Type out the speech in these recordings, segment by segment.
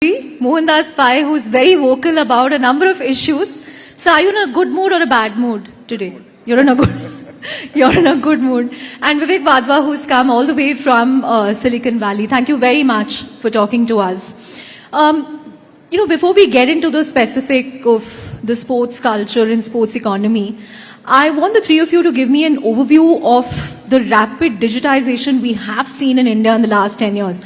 Mohandas Pai, who's very vocal about a number of issues. So are you in a good mood or a bad mood today? You're in a good mood. And Vivek Vadwa, who's come all the way from Silicon Valley. Thank you very much for talking to us. Before we get into the specific of the sports culture and sports economy, I want the three of you to give me an overview of the rapid digitization we have seen in India in the last 10 years.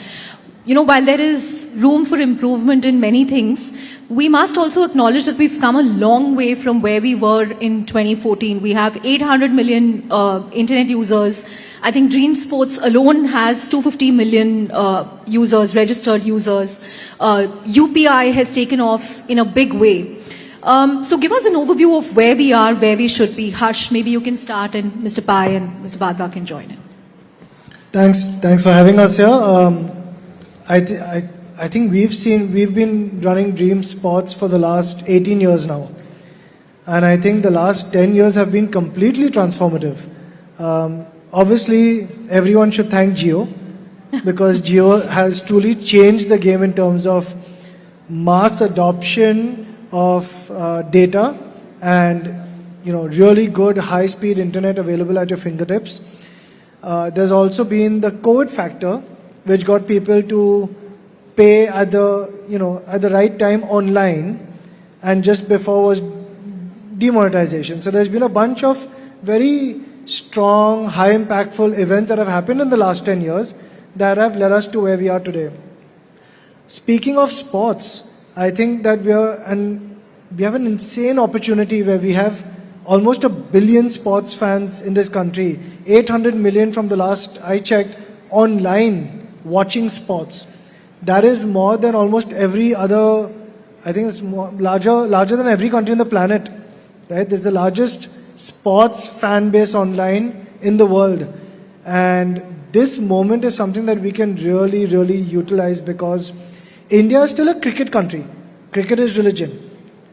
While there is room for improvement in many things, we must also acknowledge that we've come a long way from where we were in 2014. We have 800 million internet users. I think Dream Sports alone has 250 million users, registered users. UPI has taken off in a big way. So give us an overview of where we are, where we should be. Harsh, maybe you can start and Mr. Pai and Mr. Vadwa can join in. Thanks for having us here. I think we've been running Dream Sports for the last 18 years now. And I think the last 10 years have been completely transformative. Obviously, everyone should thank Jio, because Jio has truly changed the game in terms of mass adoption of data and really good high-speed internet available at your fingertips. There's also been the COVID factor, which got people to pay at the right time online, and just before was demonetization. So there's been a bunch of very strong, high impactful events that have happened in the last 10 years that have led us to where we are today. Speaking of sports, I think that we have an insane opportunity where we have almost 1 billion sports fans in this country, 800 million from the last I checked online watching sports. That is more than almost every other, I think it's larger than every country on the planet, right? This is the largest sports fan base online in the world. And this moment is something that we can really, really utilize, because India is still a cricket country. Cricket is religion.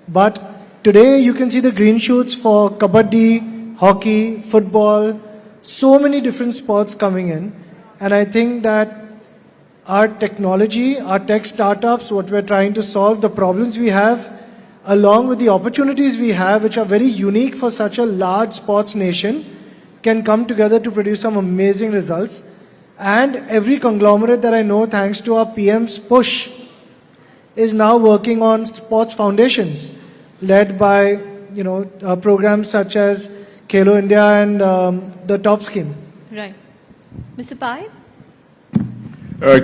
But today you can see the green shoots for kabaddi, hockey, football, so many different sports coming in. And I think that our technology, our tech startups, what we're trying to solve, the problems we have, along with the opportunities we have, which are very unique for such a large sports nation, can come together to produce some amazing results. And every conglomerate that I know, thanks to our PM's push, is now working on sports foundations, led by programs such as Khelo India and the TOP scheme. Right. Mr. Pai?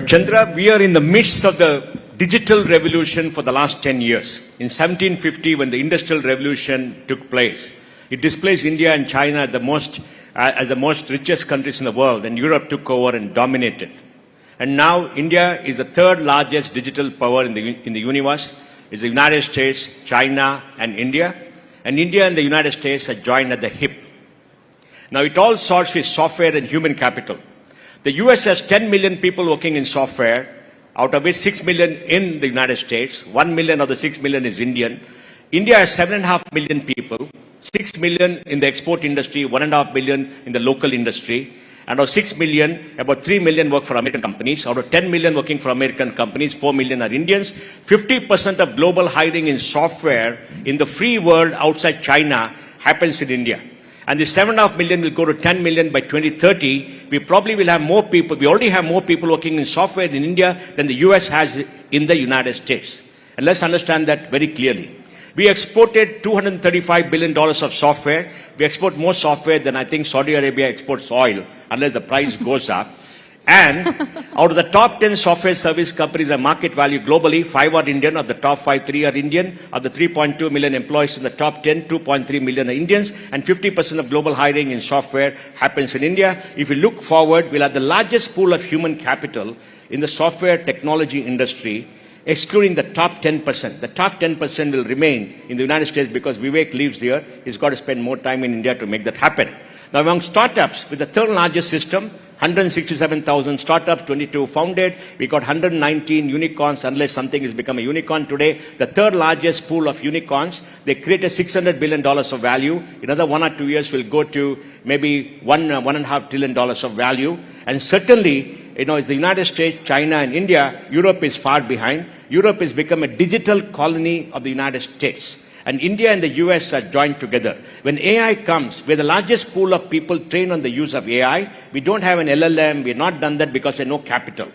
Chandra, we are in the midst of the digital revolution for the last 10 years. In 1750, when the Industrial Revolution took place, it displaced India and China as the most richest countries in the world, and Europe took over and dominated. And now India is the third largest digital power in the universe. It's the United States, China, and India. And India and the United States are joined at the hip. Now it all starts with software and human capital. The US has 10 million people working in software, out of which 6 million in the United States. 1 million of the 6 million is Indian. India has 7.5 million people, 6 million in the export industry, 1.5 million in the local industry. And of 6 million, about 3 million work for American companies. Out of 10 million working for American companies, 4 million are Indians. 50% of global hiring in software in the free world outside China happens in India. And the 7.5 million will go to 10 million by 2030. We probably will have more people. We already have more people working in software in India than the US has in the United States. And let's understand that very clearly. We exported $235 billion of software. We export more software than I think Saudi Arabia exports oil, unless the price goes up. And out of the top 10 software service companies by market value globally, 5 are Indian. Of the top 5, 3 are Indian. Of the 3.2 million employees in the top 10, 2.3 million are Indians. And 50% of global hiring in software happens in India. If we look forward, we'll have the largest pool of human capital in the software technology industry, excluding the top 10%. The top 10% will remain in the United States because Vivek lives here. He's got to spend more time in India to make that happen. Now, among startups, with the third largest system, 167,000 startups, 22 founded. We got 119 unicorns, unless something has become a unicorn today. The third largest pool of unicorns. They created $600 billion of value. In another 1 or 2 years, will go to maybe $1.5 trillion of value. And certainly, it's the United States, China, and India. Europe is far behind. Europe has become a digital colony of the United States. And India and the US are joined together. When AI comes, we're the largest pool of people trained on the use of AI. We don't have an LLM. We're not done that because there's no capital.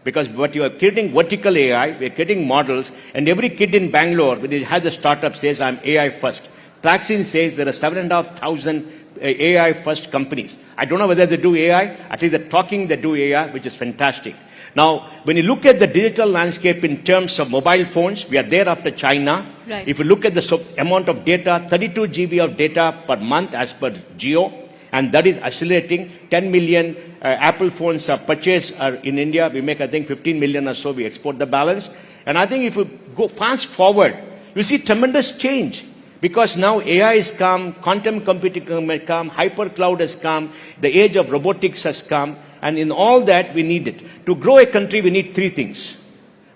Because what you are creating vertical AI, we're creating models, and every kid in Bangalore, when he has a startup, says, I'm AI first. Praxin says there are 7,500 AI first companies. I don't know whether they do AI, at least they're talking they do AI, which is fantastic. Now, when you look at the digital landscape in terms of mobile phones, we are there after China. Right. If you look at the amount of data, 32 GB of data per month as per Geo, and that is accelerating. 10 million Apple phones are purchased in India. We make, I think, 15 million or so. We export the balance. And I think if you go fast forward, you see tremendous change. Because now AI has come, quantum computing has come, hypercloud has come, the age of robotics has come, and in all that we need it. To grow a country, we need three things.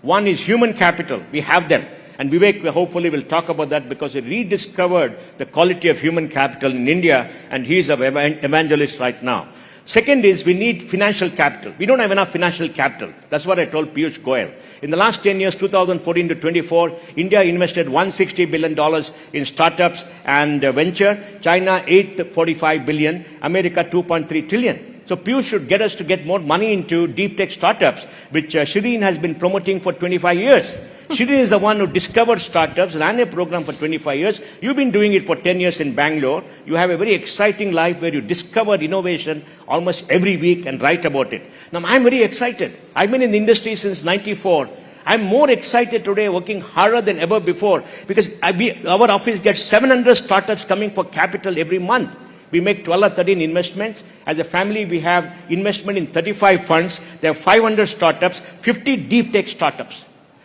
One is human capital. We have them. And Vivek hopefully will talk about that because he rediscovered the quality of human capital in India, and he is an evangelist right now. Second is we need financial capital. We don't have enough financial capital. That's what I told Piyush Goyal. In the last 10 years, 2014 to 24, India invested $160 billion in startups and venture. China, $845 billion. America, $2.3 trillion. So Piyush should get us to get more money into deep tech startups, which Shireen has been promoting for 25 years. Shireen is the one who discovered startups, ran a program for 25 years. You've been doing it for 10 years in Bangalore. You have a very exciting life where you discover innovation almost every week and write about it. Now, I'm very excited. I've been in the industry since 94. I'm more excited today, working harder than ever before, because our office gets 700 startups coming for capital every month. We make 12 or 13 investments. As a family, we have investment in 35 funds. There are 500 startups, 50 deep tech startups.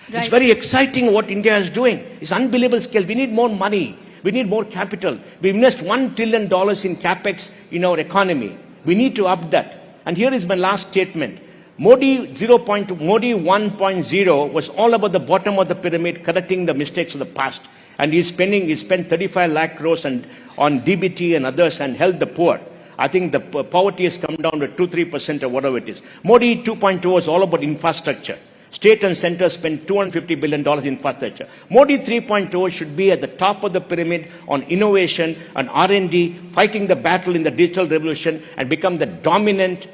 Right. It's very exciting what India is doing. It's unbelievable scale. We need more money. We need more capital. We invest $1 trillion in capex in our economy. We need to up that. And here is my last statement. Modi 1.0 was all about the bottom of the pyramid, correcting the mistakes of the past. And he spent 35 lakh crores on DBT and others and helped the poor. I think the poverty has come down to 2-3% or whatever it is. Modi 2.0 was all about infrastructure. State and center spend $250 billion in infrastructure. Modi 3.0 should be at the top of the pyramid on innovation, on R&D, fighting the battle in the digital revolution and become the dominant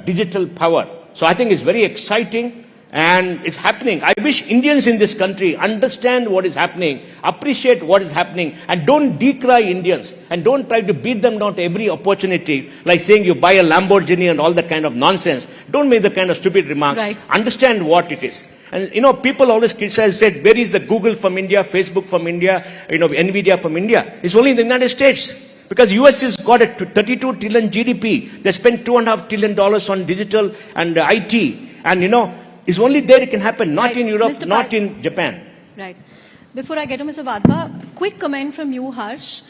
digital power. So I think it's very exciting. And it's happening. I wish Indians in this country understand what is happening, appreciate what is happening, and don't decry Indians, and don't try to beat them down to every opportunity, like saying you buy a Lamborghini and all that kind of nonsense. Don't make the kind of stupid remarks. Right. Understand what it is. And, people always criticize, said, where is the Google from India, Facebook from India, Nvidia from India? It's only in the United States. Because US has got a 32 trillion GDP. They spend $2.5 trillion on digital and IT. And, it's only there it can happen, not in Europe, not in Japan. Right. Before I get to Mr. Vadva, quick comment from you, Harsh.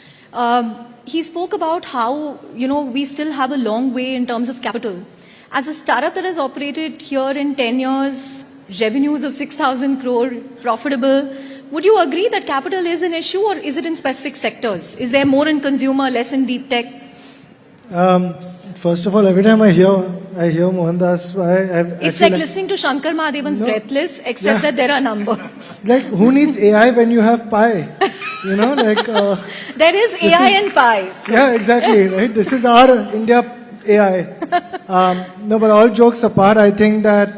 He spoke about how, we still have a long way in terms of capital. As a startup that has operated here in 10 years, revenues of 6,000 crore, profitable, would you agree that capital is an issue, or is it in specific sectors? Is there more in consumer, less in deep tech? First of all, every time I hear Mohandas, it's like listening to Shankar Mahadevan's Breathless, except that there are numbers. Like, who needs AI when you have pi? There is AI and pi. So. Yeah, exactly, right? This is our India AI. No, but all jokes apart, I think that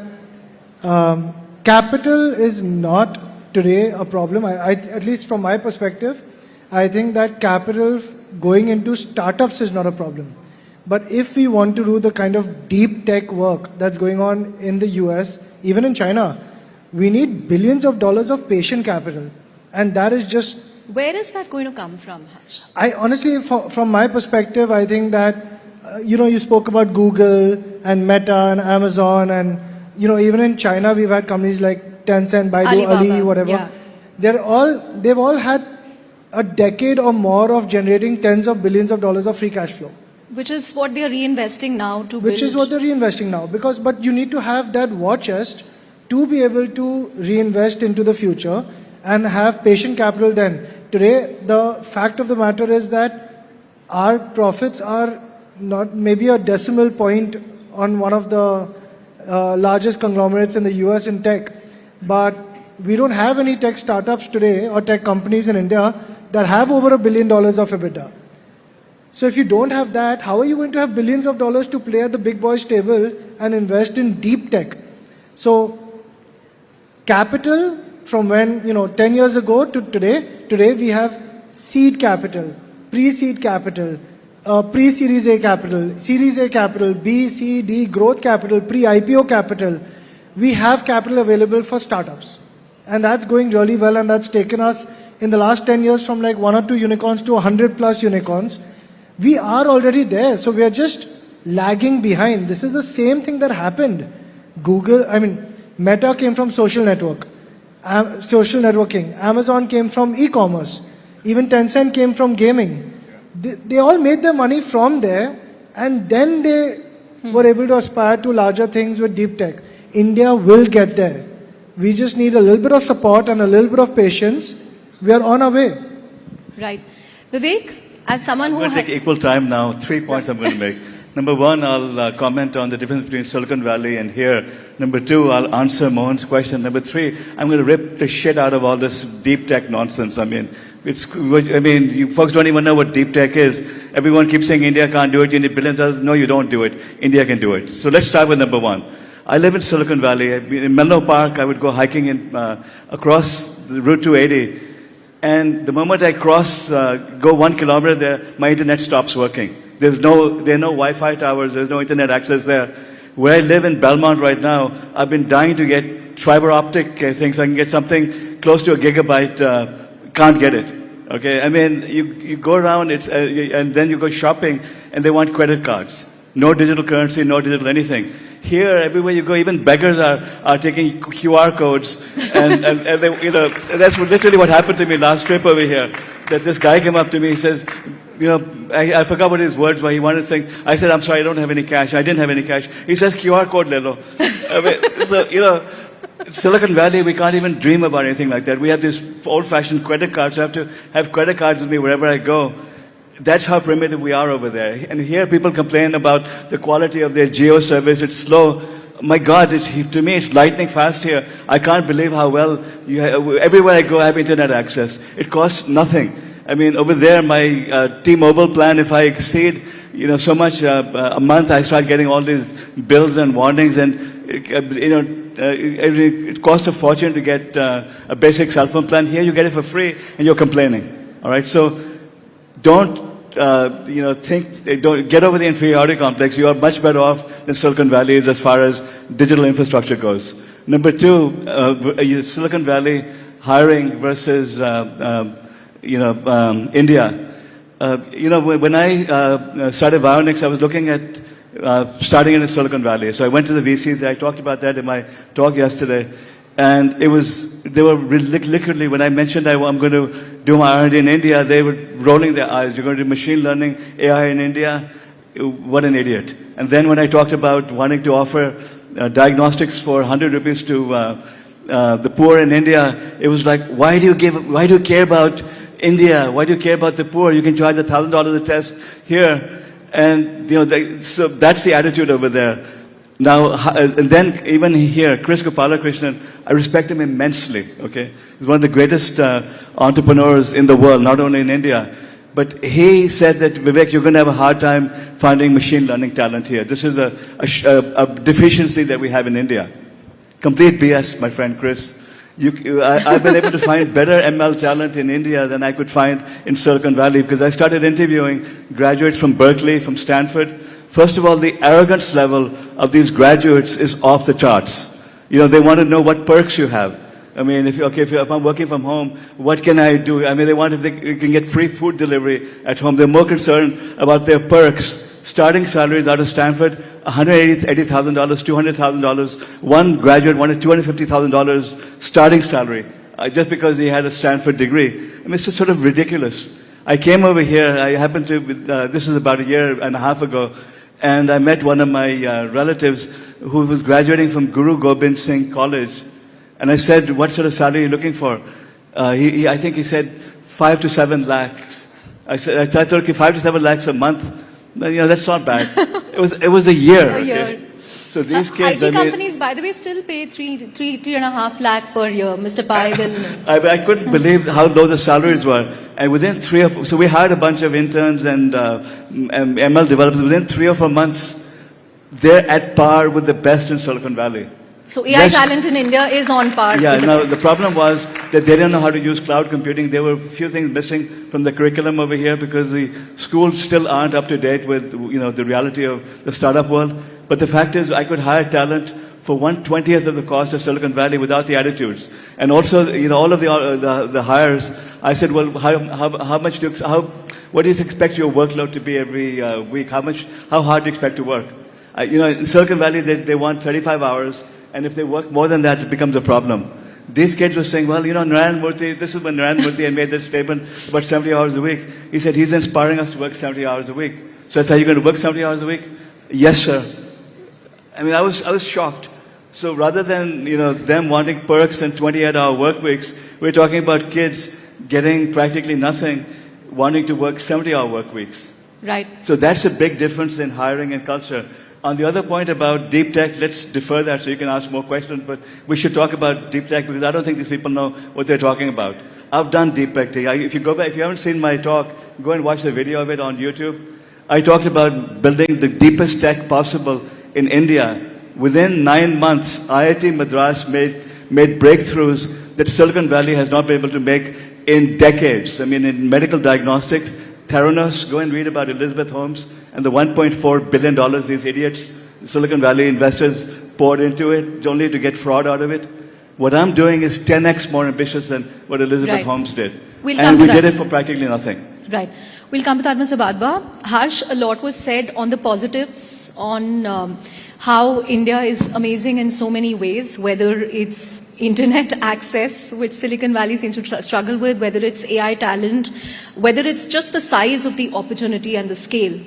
capital is not today a problem. At least from my perspective, I think that capital going into startups is not a problem. But if we want to do the kind of deep tech work that's going on in the US, even in China, we need billions of dollars of patient capital. And that is just... Where is that going to come from, Harsh? I honestly, from my perspective, I think that, you spoke about Google and Meta and Amazon and, even in China, we've had companies like Tencent, Baidu, Alibaba, Ali, whatever. Yeah. They've all had a decade or more of generating tens of billions of dollars of free cash flow. Which is what they're reinvesting now to build. Which is what they're reinvesting now. But you need to have that war chest to be able to reinvest into the future and have patient capital then. Today, the fact of the matter is that our profits are not maybe a decimal point on one of the largest conglomerates in the US in tech. But we don't have any tech startups today or tech companies in India that have over $1 billion of EBITDA. So if you don't have that, how are you going to have billions of dollars to play at the big boys table and invest in deep tech? So capital from when, 10 years ago to today we have seed capital, pre-seed capital, pre-series A capital, series A capital, B, C, D, growth capital, pre-IPO capital. We have capital available for startups. And that's going really well, and that's taken us in the last 10 years from like 1 or 2 unicorns to 100 plus unicorns. We are already there, so we are just lagging behind. This is the same thing that happened. Meta came from social networking. Amazon came from e-commerce. Even Tencent came from gaming. They all made their money from there, and then they were able to aspire to larger things with deep tech. India will get there. We just need a little bit of support and a little bit of patience. We are on our way. Right. Vivek, as someone I'm who... going to take equal time now. 3 points I'm going to make. Number one, I'll comment on the difference between Silicon Valley and here. Number two, I'll answer Mohan's question. Number three, I'm going to rip the shit out of all this deep tech nonsense. You folks don't even know what deep tech is. Everyone keeps saying India can't do it. You need billions of dollars. No, you don't do it. India can do it. So let's start with number one. I live in Silicon Valley. In Menlo Park, I would go hiking across the Route 280. And the moment I go 1 kilometer there, my internet stops working. There are no Wi-Fi towers. There's no internet access there. Where I live in Belmont right now, I've been dying to get fiber optic things. I can get something close to a gigabyte. Can't get it. Okay, you go around and then you go shopping, and they want credit cards. No digital currency, no digital anything. Here, everywhere you go, even beggars are taking QR codes, and they, that's literally what happened to me last trip over here. That this guy came up to me, he says, I forgot what his words were. He wanted to say, I said, I'm sorry, I don't have any cash. I didn't have any cash. He says, QR code, lelo. Silicon Valley, we can't even dream about anything like that. We have these old-fashioned credit cards. I have to have credit cards with me wherever I go. That's how primitive we are over there. And here people complain about the quality of their geo service. It's slow. My God, to me, it's lightning fast here. I can't believe how well everywhere I go, I have internet access. It costs nothing. Over there, my T-Mobile plan, if I exceed, so much a month, I start getting all these bills and warnings, and it costs a fortune to get a basic cell phone plan. Here, you get it for free, and you're complaining. All right, so don't don't get over the inferiority complex. You are much better off than Silicon Valley is as far as digital infrastructure goes. Number two, Silicon Valley hiring versus India. When I started Vionix, I was looking at starting in Silicon Valley. So I went to the VCs. I talked about that in my talk yesterday. And they were literally, when I mentioned I'm going to do my R&D in India, they were rolling their eyes. You're going to do machine learning, AI in India? What an idiot. And then when I talked about wanting to offer diagnostics for 100 rupees to the poor in India, it was like, why do you care about India? Why do you care about the poor? You can charge $1,000 a test here. And, so that's the attitude over there. Now, and then even here, Chris Gopalakrishnan, I respect him immensely, okay? He's one of the greatest entrepreneurs in the world, not only in India. But he said that, Vivek, you're going to have a hard time finding machine learning talent here. This is a deficiency that we have in India. Complete BS, my friend Chris. I've been able to find better ML talent in India than I could find in Silicon Valley, because I started interviewing graduates from Berkeley, from Stanford. First of all, the arrogance level of these graduates is off the charts. They want to know what perks you have. If I'm working from home, what can I do? They want if they can get free food delivery at home. They're more concerned about their perks. Starting salaries out of Stanford, $180,000, $200,000. One graduate wanted $250,000 starting salary just because he had a Stanford degree. It's just sort of ridiculous. I came over here, I happened to, this is about a year and a half ago, and I met one of my relatives who was graduating from Guru Gobind Singh College. And I said, what sort of salary are you looking for? I think he said 5 to 7 lakhs. I thought, okay, 5 to 7 lakhs a month. That's not bad. It was a year. A year. So these kids, IT companies, by the way, still pay 3.5 lakh per year. Mr. Pai will. I couldn't believe how low the salaries were. And within so we hired a bunch of interns and ML developers. Within 3 or 4 months, they're at par with the best in Silicon Valley. So AI talent in India is on par. Yeah, with the now best. the problem was that they didn't know how to use cloud computing. There were a few things missing from the curriculum over here because the schools still aren't up to date with the reality of the startup world. But the fact is, I could hire talent for 1/20th of the cost of Silicon Valley without the attitudes. And also, all of the hires, I said, well, what do you expect your workload to be every week? How hard do you expect to work? In Silicon Valley, they want 35 hours. And if they work more than that, it becomes a problem. These kids were saying, well, Narayana Murthy, this is when Narayana Murthy made this statement about 70 hours a week. He said he's inspiring us to work 70 hours a week. So I said, are you going to work 70 hours a week? Yes, sir. I mean, I was shocked. So rather than, them wanting perks and 28-hour work weeks, we're talking about kids getting practically nothing, wanting to work 70-hour work weeks. Right. So that's a big difference in hiring and culture. On the other point about deep tech, let's defer that so you can ask more questions, but we should talk about deep tech because I don't think these people know what they're talking about. I've done deep tech. If you go back, if you haven't seen my talk, go and watch the video of it on YouTube. I talked about building the deepest tech possible in India. Within 9 months, IIT Madras made breakthroughs that Silicon Valley has not been able to make in decades. I mean, in medical diagnostics, Theranos, go and read about Elizabeth Holmes and the $1.4 billion these idiots, Silicon Valley investors poured into it only to get fraud out of it. What I'm doing is 10x more ambitious than what Elizabeth Holmes did. And we did it for practically nothing. Right. We'll come to that, Mr. Badwa. Harsh, a lot was said on the positives, on how India is amazing in so many ways, whether it's internet access, which Silicon Valley seems to struggle with, whether it's AI talent, whether it's just the size of the opportunity and the scale.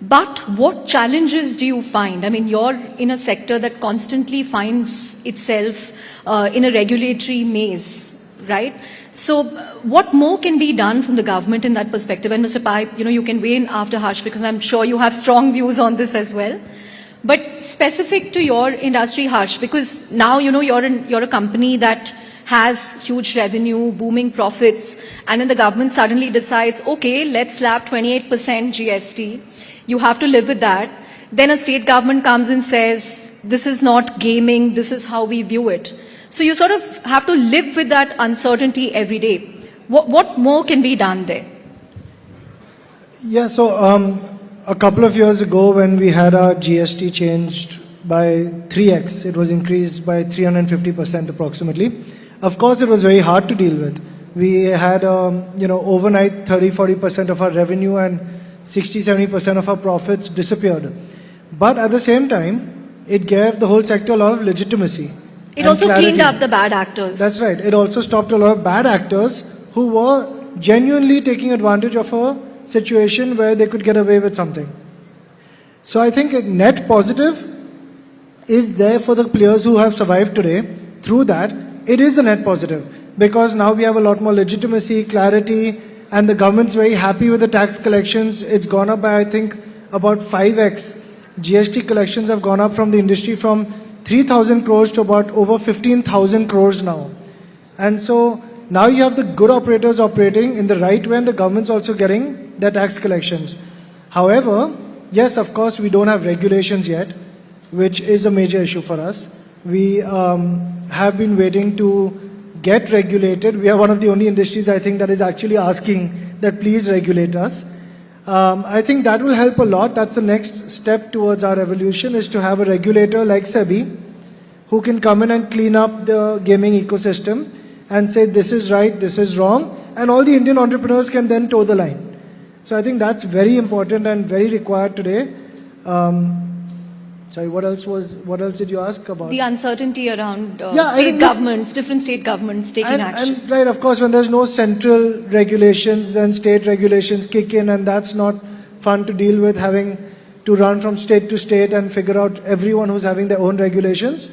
But what challenges do you find? I mean, you're in a sector that constantly finds itself in a regulatory maze, right? So what more can be done from the government in that perspective? And Mr. Pai, you can weigh in after Harsh because I'm sure you have strong views on this as well. But specific to your industry, Harsh, because now, you're a company that has huge revenue, booming profits, and then the government suddenly decides, okay, let's slap 28% GST. You have to live with that. Then a state government comes and says, this is not gaming, this is how we view it. So you sort of have to live with that uncertainty every day. What more can be done there? Yeah, so a couple of years ago when we had our GST changed by 3x, it was increased by 350% approximately. Of course, it was very hard to deal with. We had, overnight 30-40% of our revenue and 60-70% of our profits disappeared. But at the same time, it gave the whole sector a lot of legitimacy. It also cleaned up the bad actors. That's right. It also stopped a lot of bad actors who were genuinely taking advantage of a situation where they could get away with something. So I think a net positive is there for the players who have survived today. Through that, it is a net positive because now we have a lot more legitimacy, clarity, and the government's very happy with the tax collections. It's gone up by, I think, about 5x. GST collections have gone up from the industry from 3,000 crores to about over 15,000 crores now. And so now you have the good operators operating in the right way and the government's also getting their tax collections. However, yes, of course, we don't have regulations yet, which is a major issue for us. We have been waiting to get regulated. We are one of the only industries, I think, that is actually asking that please regulate us. I think that will help a lot. That's the next step towards our evolution, is to have a regulator like SEBI who can come in and clean up the gaming ecosystem and say this is right, this is wrong, and all the Indian entrepreneurs can then toe the line. So I think that's very important and very required today. Sorry, what else did you ask about? The uncertainty around different state governments taking action. And right, of course, when there's no central regulations, then state regulations kick in, and that's not fun to deal with, having to run from state to state and figure out everyone who's having their own regulations.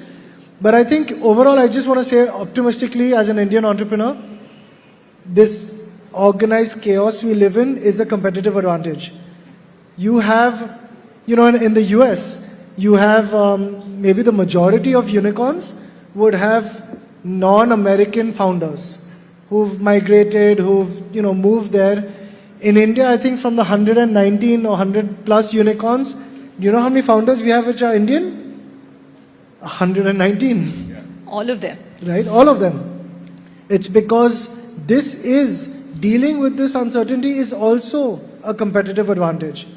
But I think overall, I just want to say optimistically, as an Indian entrepreneur, this organized chaos we live in is a competitive advantage. You have, in the US, you have maybe the majority of unicorns would have non-American founders who've migrated, who've moved there. In India, I think from the 119 or 100 plus unicorns, you know how many founders we have which are Indian? 119. All of them. Right? All of them. It's because this is, dealing with this uncertainty is also a competitive advantage.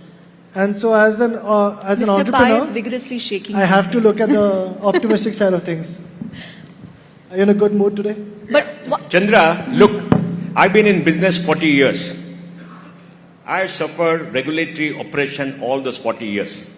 And so as an Mr. Pai is entrepreneur, vigorously shaking. I have to look at the optimistic side of things. Are you in a good mood today? But Chandra, look, I've been in business 40 years. I suffered regulatory oppression all those 40 years.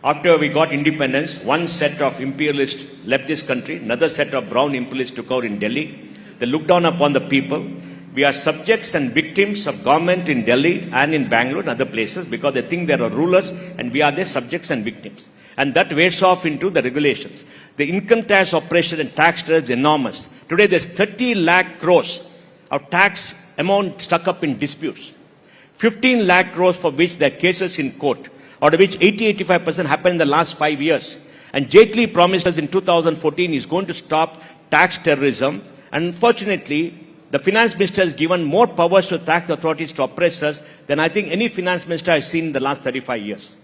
After we got independence, one set of imperialists left this country, another set of brown imperialists took over in Delhi. They looked down upon the people. We are subjects and victims of government in Delhi and in Bangalore and other places because they think they are rulers and we are their subjects and victims. And that wears off into the regulations. The income tax oppression and tax terror is enormous. Today there's 30 lakh crores of tax amount stuck up in disputes. 15 lakh crores for which there are cases in court, out of which 80-85% happened in the last 5 years. And Jaitley promised us in 2014 he's going to stop tax terrorism. And unfortunately, the finance minister has given more powers to tax authorities to oppress us than I think any finance minister I've seen in the last 35 years.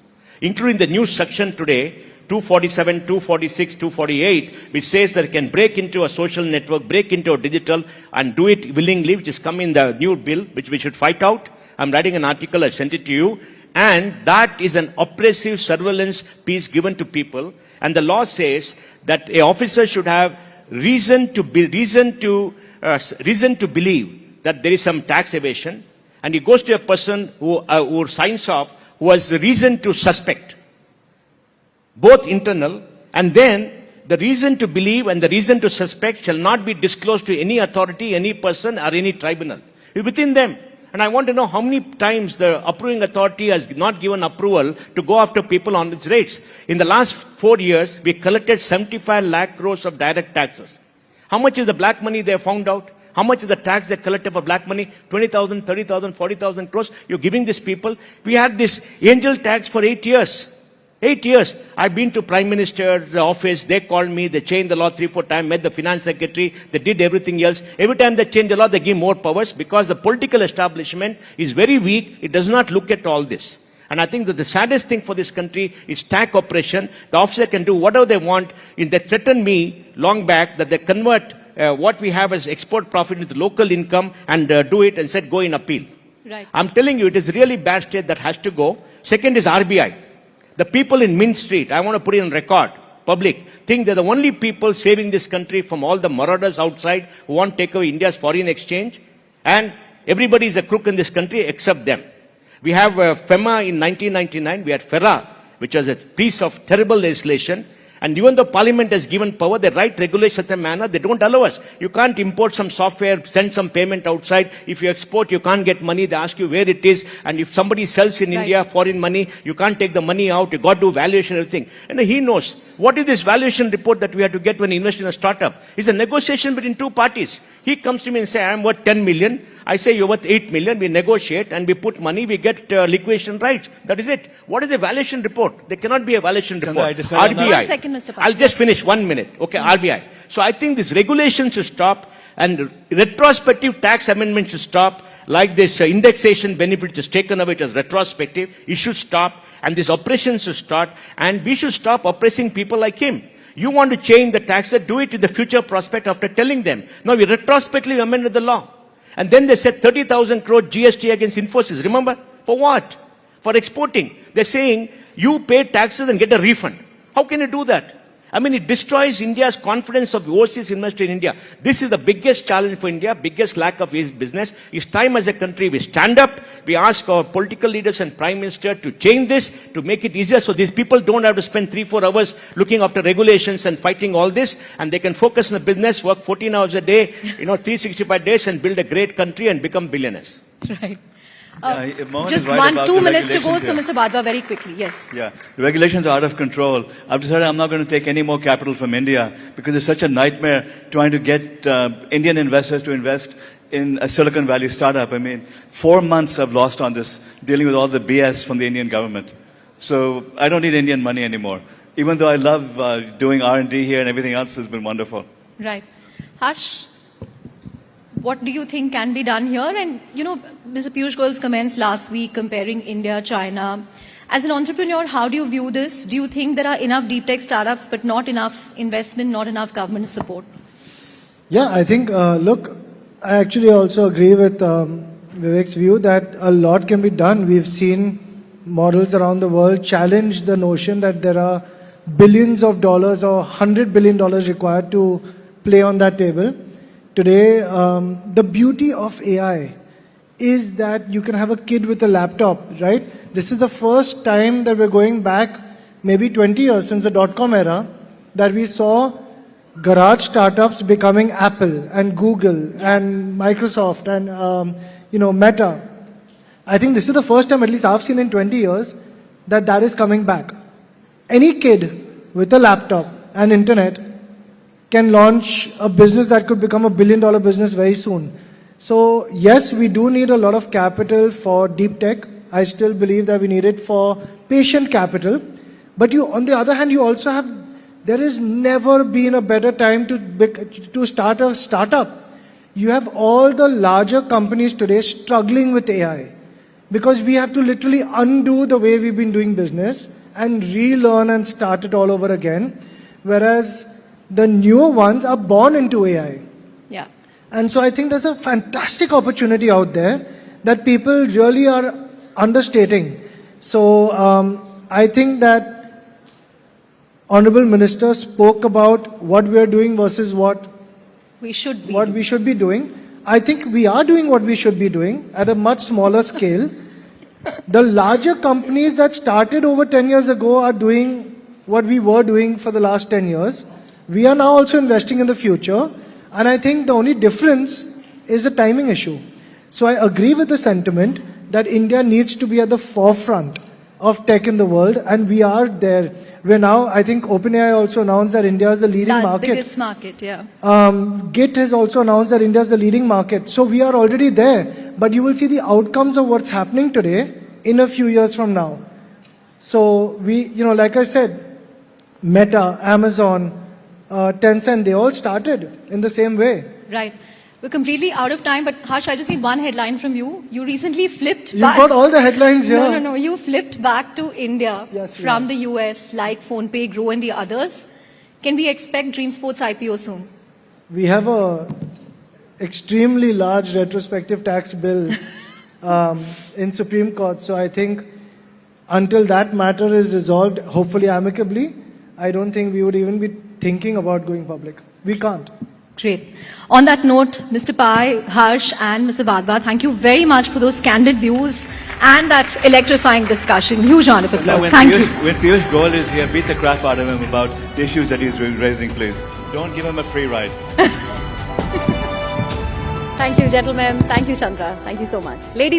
Including the new section today, 247, 246, 248, which says that it can break into a social network, break into a digital, and do it willingly, which is come in the new bill, which we should fight out. I'm writing an article, I sent it to you. And that is an oppressive surveillance piece given to people. And the law says that an officer should have reason to believe that there is some tax evasion. And he goes to a person who signs off, who has reason to suspect, both internal, and then the reason to believe and the reason to suspect shall not be disclosed to any authority, any person, or any tribunal. Within them. And I want to know how many times the approving authority has not given approval to go after people on its rates. In the last 4 years, we collected 75 lakh crores of direct taxes. How much is the black money they have found out? How much is the tax they collected for black money? 20,000, 30,000, 40,000 crores. You're giving these people. We had this angel tax for 8 years. 8 years. I've been to Prime Minister's office. They called me. They changed the law 3-4 times. Met the finance secretary. They did everything else. Every time they change the law, they give more powers because the political establishment is very weak. It does not look at all this. And I think that the saddest thing for this country is tax oppression. The officer can do whatever they want. They threatened me long back that they convert what we have as export profit into local income and do it and said go in appeal. Right. I'm telling you, it is really bad state that has to go. Second is RBI. The people in Mint Street, I want to put it on record, public, think they're the only people saving this country from all the marauders outside who want to take away India's foreign exchange. And everybody is a crook in this country except them. We have FEMA in 1999. We had FERA, which was a piece of terrible legislation. And even though Parliament has given power, they write regulations in a manner, they don't allow us. You can't import some software, send some payment outside. If you export, you can't get money. They ask you where it is. And if somebody sells in India, foreign money, you can't take the money out. You got to do valuation and everything. And he knows. What is this valuation report that we have to get when we invest in a startup? It's a negotiation between two parties. He comes to me and says, I'm worth 10 million. I say, you're worth 8 million. We negotiate and we put money. We get liquidation rights. That is it. What is a valuation report? There cannot be a valuation report. RBI. 1 second, Mr. Pai. I'll just finish 1 minute. Okay, RBI. So I think this regulation should stop and retrospective tax amendments should stop. Like this indexation benefit is taken away as retrospective. It should stop. And this oppression should start. And we should stop oppressing people like him. You want to change the taxes, do it in the future prospect after telling them. Now we retrospectively amended the law. And then they said 30,000 crore GST against Infosys. Remember? For what? For exporting. They're saying you pay taxes and get a refund. How can you do that? I mean, it destroys India's confidence of overseas investor in India. This is the biggest challenge for India, biggest lack of business. It's time as a country we stand up. We ask our political leaders and Prime Minister to change this, to make it easier so these people don't have to spend 3-4 hours looking after regulations and fighting all this. And they can focus on the business, work 14 hours a day, 365 days and build a great country and become billionaires. Right. Mohan Just is right about 2 the minutes to go, regulations so Mr. Badwa, very quickly. Yes. Yeah, the regulations are out of control. I've decided I'm not going to take any more capital from India because it's such a nightmare trying to get Indian investors to invest in a Silicon Valley startup. I mean, 4 months I've lost on this, dealing with all the BS from the Indian government. So I don't need Indian money anymore. even though I love doing R&D here and everything else has been wonderful. Right. Harsh, what do you think can be done here? And, you know, Mr. Piyush Goyal's comments last week comparing India, China. As an entrepreneur, how do you view this? Do you think there are enough deep tech startups but not enough investment, not enough government support? Yeah, I think, look, I actually also agree with Vivek's view that a lot can be done. We've seen models around the world challenge the notion that there are billions of dollars or $100 billion required to play on that table. Today, the beauty of AI is that you can have a kid with a laptop, right? This is the first time that we're going back maybe 20 years since the dot-com era that we saw garage startups becoming Apple and Google and Microsoft and Meta. I think this is the first time, at least I've seen in 20 years, that is coming back. Any kid with a laptop and internet can launch a business that could become $1 billion business very soon. So yes, we do need a lot of capital for deep tech. I still believe that we need it for patient capital. But on the other hand, you also have, there has never been a better time to start a startup. You have all the larger companies today struggling with AI because we have to literally undo the way we've been doing business and relearn and start it all over again. Whereas the newer ones are born into AI. Yeah. And so I think there's a fantastic opportunity out there that people really are understating. So I think that Honorable Minister spoke about what we are doing versus what we should be doing. I think we are doing what we should be doing at a much smaller scale. The larger companies that started over 10 years ago are doing what we were doing for the last 10 years. We are now also investing in the future. And I think the only difference is a timing issue. So I agree with the sentiment that India needs to be at the forefront of tech in the world, and we are there. We're now, I think OpenAI also announced that India is the leading market. Biggest market, yeah. Git has also announced that India is the leading market. So we are already there, but you will see the outcomes of what's happening today in a few years from now. So we, like I said, Meta, Amazon, Tencent, they all started in the same way. Right. We're completely out of time, but Harsh, I just need one headline from you. You recently flipped You back. got all the headlines here. No. You flipped back to India from the US, like PhonePe, Grow, and the others. Can we expect Dream Sports IPO soon? We have a extremely large retrospective tax bill in Supreme Court. So I think until that matter is resolved, hopefully amicably, I don't think we would even be thinking about going public. We can't. Great. On that note, Mr. Pai, Harsh, and Mr. Vadva, thank you very much for those candid views and that electrifying discussion. Huge round of applause. Thank you. When Piyush Goyal is here, beat the crap out of him about the issues that he's raising, please. Don't give him a free ride. Thank you, gentlemen. Thank you, Chandra. Thank you so much. Ladies